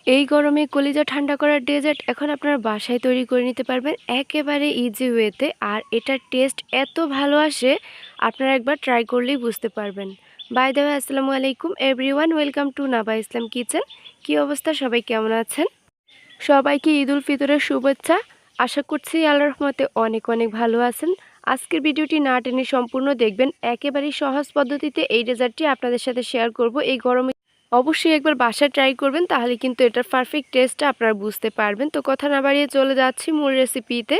এই গরমে কলিজা ঠান্ডা করার ডেজার্ট এখন আপনারা বাসায় তৈরি করে নিতে পারবেন একেবারে ইজি ওয়েতে। আর এটার টেস্ট এত ভালো আসে, আপনারা একবার ট্রাই করলেই বুঝতে পারবেন। বাই দ্য ওয়ে, আসসালামু আলাইকুম everyone, welcome to Naba Islam kitchen. কি অবস্থা, সবাই কেমন আছেন? সবাইকে ঈদ উল ফিতরের শুভেচ্ছা। আশা করছি আল্লাহর রহমতে অনেক অনেক ভালো আছেন। আজকের ভিডিওটি না টেনে সম্পূর্ণ দেখবেন। একেবারেই সহজ পদ্ধতিতে এই ডেজার্টটি আপনাদের সাথে শেয়ার করব। এই গরমে অবশ্যই একবার বাসায় ট্রাই করবেন, তাহলে কিন্তু এটার পারফেক্ট টেস্টটা আপনারা বুঝতে পারবেন। তো কথা না বাড়িয়ে চলে যাচ্ছি মূল রেসিপিতে।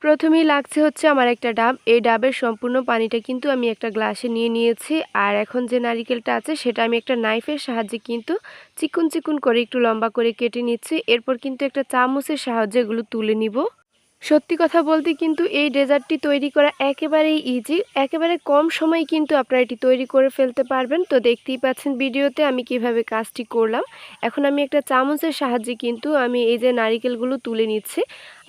প্রথমেই লাগছে হচ্ছে আমার একটা ডাব। এই ডাবের সম্পূর্ণ পানিটা কিন্তু আমি একটা গ্লাসে নিয়ে নিয়েছি। আর এখন যে নারিকেলটা আছে সেটা আমি একটা নাইফের সাহায্যে কিন্তু চিকুন চিকুন করে একটু লম্বা করে কেটে নিচ্ছি। এরপর কিন্তু একটা চামচের সাহায্যে এগুলো তুলে নিব। সত্যি কথা বলতে কিন্তু এই ডেজার্টটি তৈরি করা একেবারেই ইজি। একেবারে কম সময়ে কিন্তু আপনারা এটি তৈরি করে ফেলতে পারবেন। তো দেখতেই পাচ্ছেন ভিডিওতে আমি কিভাবে কাজটি করলাম। এখন আমি একটা চামচের সাহায্যে কিন্তু আমি এই যে নারিকেলগুলো তুলে নিচ্ছি।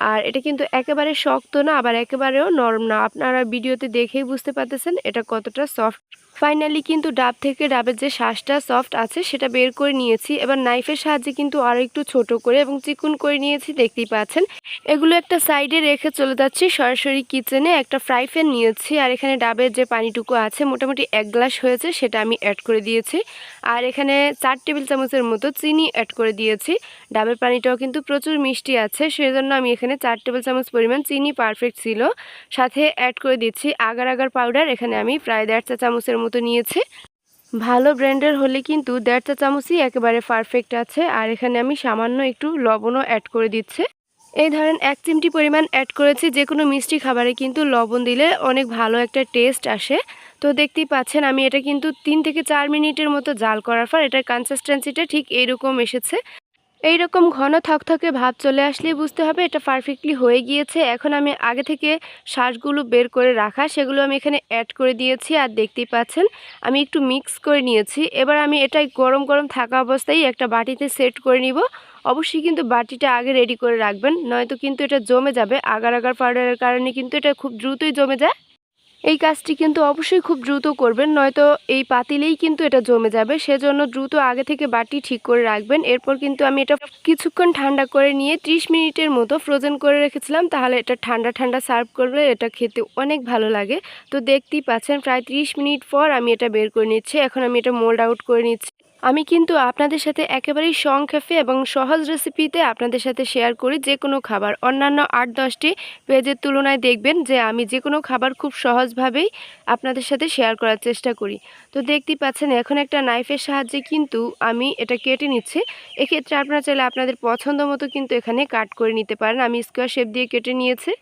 আর এটা কিন্তু একেবারে শক্ত না, আবার একেবারেও নরম না। আপনারা ভিডিওতে দেখেই বুঝতে পারতেছেন এটা কতটা সফট। ফাইনালি কিন্তু ডাব থেকে ডাবের যে শ্বাসটা সফট আছে সেটা বের করে নিয়েছি। এবার নাইফের সাহায্যে কিন্তু আরও একটু ছোট করে এবং চিকুন করে নিয়েছি, দেখতেই পাচ্ছেন। এগুলো একটা সাইডে রেখে চলে যাচ্ছি সরাসরি কিচেনে। একটা ফ্রাই প্যান নিয়েছি, আর এখানে ডাবের যে পানিটুকু আছে মোটামুটি 1 গ্লাস হয়েছে, সেটা আমি অ্যাড করে দিয়েছি। আর এখানে 4 টেবিল চামচের মতো চিনি অ্যাড করে দিয়েছি। ডাবের পানিটাও কিন্তু প্রচুর মিষ্টি আছে, সেজন্য আমি এখানে 4 টেবিল চামচ পরিমাণ চিনি পারফেক্ট ছিল। সাথে অ্যাড করে দিচ্ছি আগার আগার পাউডার। এখানে আমি প্রায় 1.5 চা চামচের মতো নিয়েছি। ভালো ব্র্যান্ডের হলে কিন্তু 1.5 চা চামচই একেবারে পারফেক্ট আছে। আর এখানে আমি সামান্য একটু লবণও অ্যাড করে দিচ্ছি। এই ধরেন 1 চিমটি পরিমাণ অ্যাড করেছি। যে কোনো মিষ্টি খাবারে কিন্তু লবণ দিলে অনেক ভালো একটা টেস্ট আসে। তো দেখতেই পাচ্ছেন আমি এটা কিন্তু 3 থেকে 4 মিনিটের মতো জাল করার পর এটার কনসিস্টেন্সিটা ঠিক এইরকম এসেছে। এইরকম ঘন থকথকে ভাব চলে আসলেই বুঝতে হবে এটা পারফেক্টলি হয়ে গিয়েছে। এখন আমি আগে থেকে শাঁসগুলো বের করে রাখা সেগুলো আমি এখানে অ্যাড করে দিয়েছি। আর দেখতেই পাচ্ছেন আমি একটু মিক্স করে নিয়েছি। এবার আমি এটাই গরম গরম থাকা অবস্থায় একটা বাটিতে সেট করে নিব। অবশ্যই কিন্তু বাটিটা আগে রেডি করে রাখবেন, নয়তো কিন্তু এটা জমে যাবে। আগার আগার পাউডারের কারণে কিন্তু এটা খুব দ্রুতই জমে যায়। এই কাজটি কিন্তু অবশ্যই খুব দ্রুত করবেন, নয়তো এই পাতিলেই কিন্তু এটা জমে যাবে। সেজন্য দ্রুত আগে থেকে বাটি ঠিক করে রাখবেন। এরপর কিন্তু আমি এটা কিছুক্ষণ ঠান্ডা করে নিয়ে 30 মিনিটের মতো ফ্রোজেন করে রেখেছিলাম। তাহলে এটা ঠান্ডা ঠান্ডা সার্ভ করলে এটা খেতে অনেক ভালো লাগে। তো দেখতেই পাচ্ছেন প্রায় 30 মিনিট পর আমি এটা বের করে নিচ্ছি। এখন আমি এটা মোল্ড আউট করে নিচ্ছি। আমি কিন্তু আপনাদের সাথে একেবারেই সংক্ষেপে এবং সহজ রেসিপিতে আপনাদের সাথে শেয়ার করি যে কোনো খাবার। অন্যান্য 8-10টি পেজের তুলনায় দেখবেন যে আমি যে কোনো খাবার খুব সহজভাবেই আপনাদের সাথে শেয়ার করার চেষ্টা করি। তো দেখতেই পাচ্ছেন এখন একটা নাইফের সাহায্যে কিন্তু আমি এটা কেটে নিচ্ছি। এক্ষেত্রে আপনারা চাইলে আপনাদের পছন্দ মতো কিন্তু এখানে কাট করে নিতে পারেন। আমি স্কোয়ার শেপ দিয়ে কেটে নিয়েছি।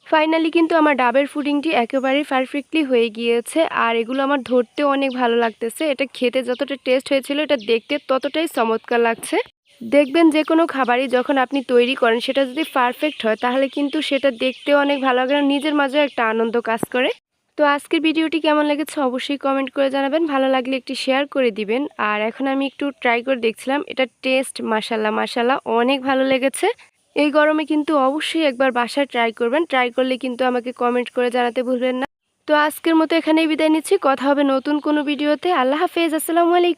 ফাইনালি কিন্তু আমার ডাবের পুডিংটি একেবারেই পারফেক্টলি হয়ে গিয়েছে। আর এগুলো আমার ধরতেও অনেক ভালো লাগতেছে। এটা খেতে যতটা টেস্ট হয়েছিল এটা দেখতে ততটাই চমৎকার লাগছে। দেখবেন যে কোনো খাবারই যখন আপনি তৈরি করেন সেটা যদি পারফেক্ট হয় তাহলে কিন্তু সেটা দেখতেও অনেক ভালো লাগে, নিজের মাঝেও একটা আনন্দ কাজ করে। তো আজকের ভিডিওটি কেমন লেগেছে অবশ্যই কমেন্ট করে জানাবেন, ভালো লাগলে একটি শেয়ার করে দিবেন। আর এখন আমি একটু ট্রাই করে দেখছিলাম, এটা টেস্ট মাশাল্লাহ মাশাল্লাহ অনেক ভালো লেগেছে। এই গরমে কিন্তু অবশ্যই একবার বাসায় ট্রাই করবেন। ট্রাই করলে কিন্তু আমাকে কমেন্ট করে জানাতে ভুলবেন না। তো আজকের মতো এখানেই বিদায় নিচ্ছি। কথা হবে নতুন কোনো ভিডিওতে। আল্লাহ হাফেজ, আসসালামু আলাইকুম।